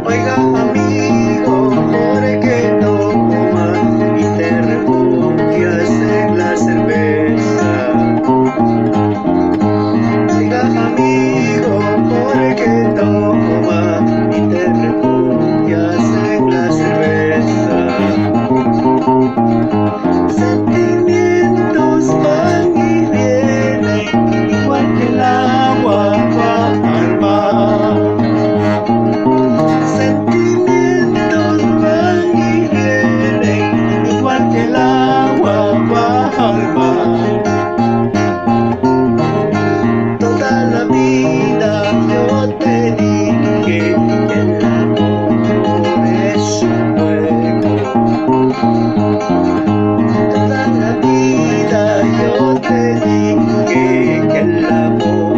Oiga amigo, ¿por qué no tomas y te refugias en la cerveza? Oiga amigo, ¿por qué tomas y te refugias en la cerveza? Sentimientos van y vienen, igual que el agua va al mar. Sentimientos van y vienen, igual que el agua va al mar. Toda la vida yo te dije que el amor es un juego. Toda la vida yo te dije que el amor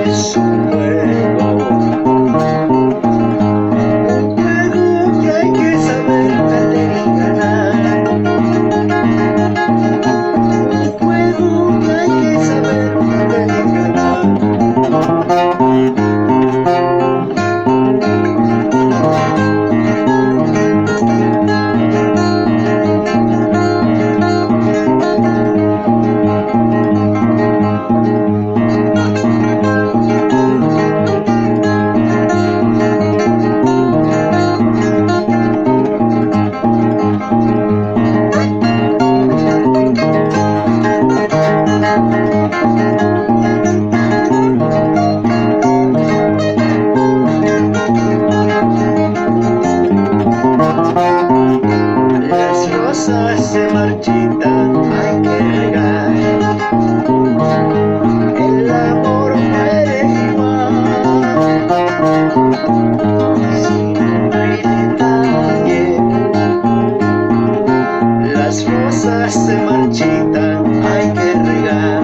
es un juego. Hay que saber perder y ganar. Un juego que hay que saber perder y ganar. Las rosas se marchitan, hay que regar. El amor muere igual. Si no hay detalle, las rosas se marchitan, hay que regar.